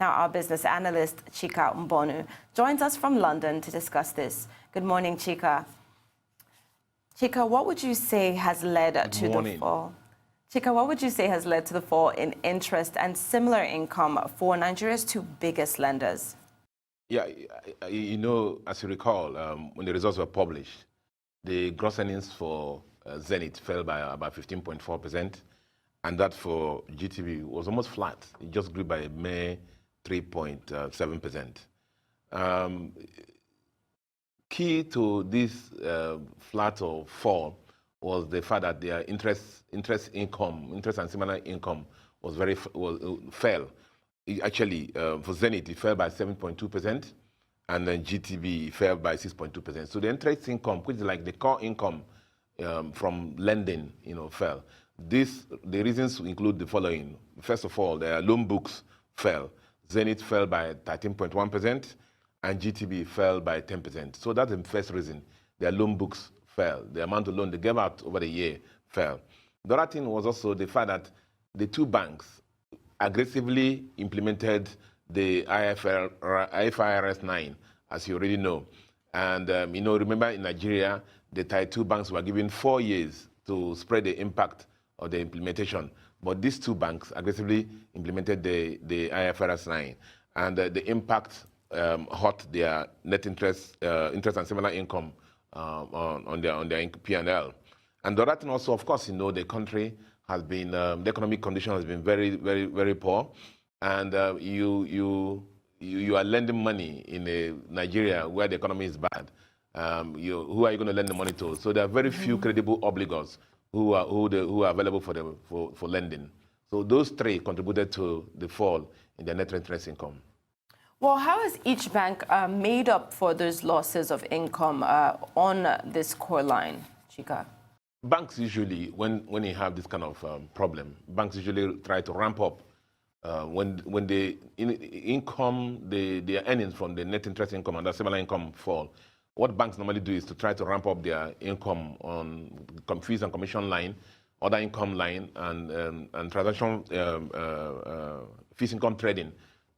Now, our business analyst, Chika Mbonu, joins us from London to discuss this. Good morning, Chika. Chika, what would you say has led to the fall? Chika, what would you say has led to the fall in interest and similar income for Nigeria's two biggest lenders? Yeah, you know, as you recall, when the results were published, the gross earnings for Zenith fell by about 15.4%, and that for GTB was almost flat. It just grew by a mere 3.7%. Key to this flat or fall was the fact that their interest and similar income fell. Actually, for Zenith, it fell by 7.2%, and then GTB fell by 6.2%. So the interest income, which is like the core income from lending, fell. The reasons include the following. First of all, their loan books fell. Zenith fell by 13.1%, and GTB fell by 10%. So that's the first reason. Their loan books fell. The amount of loan they gave out over the year fell. The other thing was also the fact that the two banks aggressively implemented the IFRS 9, as you already know. And, remember in Nigeria, the Tier 2 banks were given 4 years to spread the impact of the implementation. But these two banks aggressively implemented the IFRS 9. And the impact hurt their net interest and similar income on their P&L. And the other thing also, of course, the country has been, the economic condition has been very, very, very poor. And you are lending money in Nigeria where the economy is bad. Who are you going to lend the money to? So there are very few credible obligors who are available for lending. So those three contributed to the fall in their net interest income. Well, how has each bank made up for those losses of income on this core line, Chika? Banks usually, when you have this kind of problem, banks usually try to ramp up when the income, their earnings from the net interest income and the similar income fall. What banks normally do is to try to ramp up their income on fees and commission line, other income line, and transaction fees income trading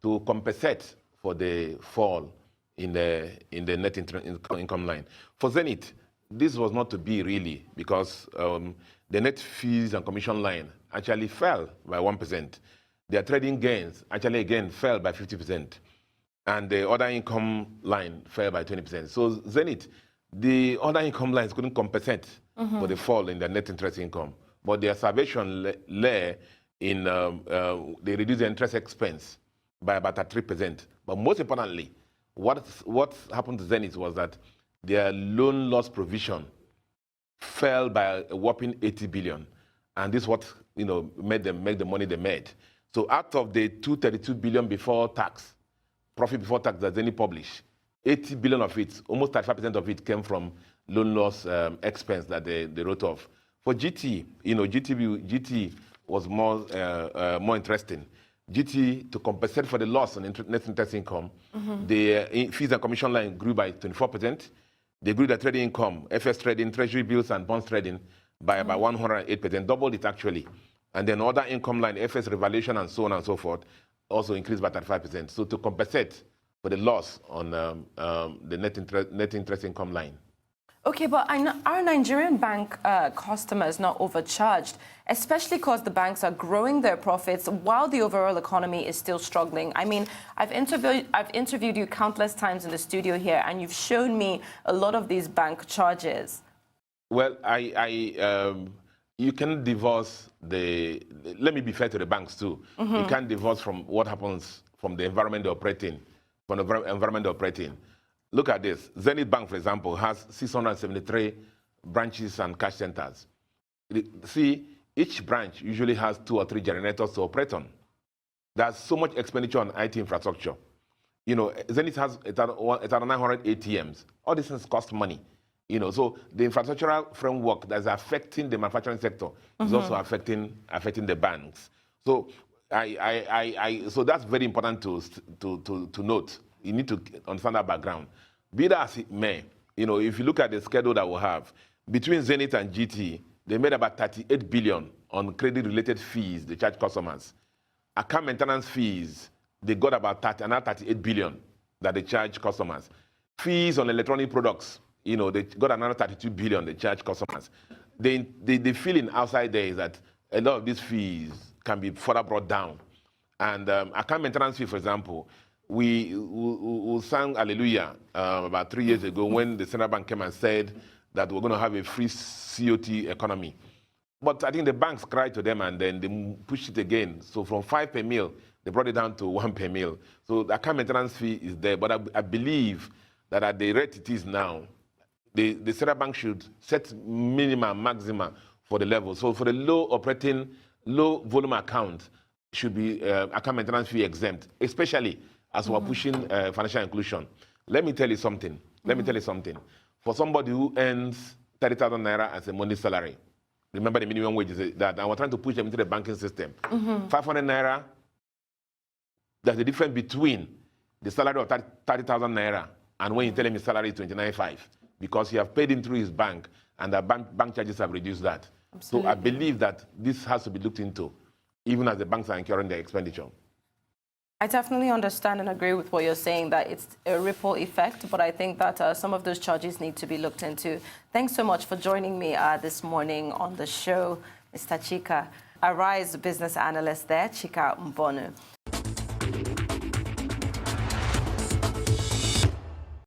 to compensate for the fall in the net income line. For Zenith, this was not to be really, because the net fees and commission line actually fell by 1%. Their trading gains actually again fell by 50%. And the other income line fell by 20%. So Zenith, the other income lines couldn't compensate for the fall in their net interest income. But their salvation lay in, they reduced the interest expense by about 3%. But most importantly, what happened to Zenith was that their loan loss provision fell by a whopping 80 billion. And this is what made them make the money they made. So out of the 232 billion before tax, profit before tax that Zenith published, 80 billion of it, almost 35% of it came from loan loss expense that they wrote off. For GT, GT was more interesting. GT, to compensate for the loss on net interest income, the fees and commission line grew by 24%. They grew their trading income, FS trading, treasury bills, and bonds trading by about 108%, doubled it actually. And then other income line, FS revaluation, and so on and so forth, also increased by 35%. So to compensate for the loss on the net interest income line. Okay, but are Nigerian bank customers not overcharged, especially because the banks are growing their profits while the overall economy is still struggling? I mean, I've interviewed you countless times in the studio here, and you've shown me a lot of these bank charges. Well, you can divorce let me be fair to the banks too. You can't divorce from what happens from the environment they're operating, Look at this. Zenith Bank, for example, has 673 branches and cash centers. See, each branch usually has 2 or 3 generators to operate on. There's so much expenditure on IT infrastructure. Zenith has 900 ATMs. All these things cost money. So the infrastructural framework that's affecting the manufacturing sector is also affecting the banks. So so that's very important to note. You need to understand that background. Be that as it may, if you look at the schedule that we have, between Zenith and GT, they made about 38 billion on credit-related fees they charge customers. Account maintenance fees they got about 38 billion that they charge customers. Fees on electronic products, you know, they got another 32 billion they charge customers. The feeling outside there is that a lot of these fees can be further brought down. And account maintenance fee, for example, we sang Hallelujah about 3 years ago when the central bank came and said that we're going to have a free COT economy. But I think the banks cried to them and then they pushed it again. So from 5 per mil, they brought it down to 1 per mil. So the account maintenance fee is there. But I believe that at the rate it is now, the central bank should set minimum, maximum for the level. So for the low volume account, should be account maintenance fee exempt, especially as we're pushing financial inclusion. Let me tell you something. For somebody who earns 30,000 naira as a monthly salary, remember the minimum wage is that, and we're trying to push them into the banking system. 500 naira, there's a difference between the salary of 30,000 naira and when you tell him his salary is 29.5, because he have paid in through his bank and the bank charges have reduced that. Absolutely. So I believe that this has to be looked into, even as the banks are incurring their expenditure. I definitely understand and agree with what you're saying, that it's a ripple effect, but I think that some of those charges need to be looked into. Thanks so much for joining me this morning on the show, Mr. Chika. Arise business analyst there, Chika Mbonu.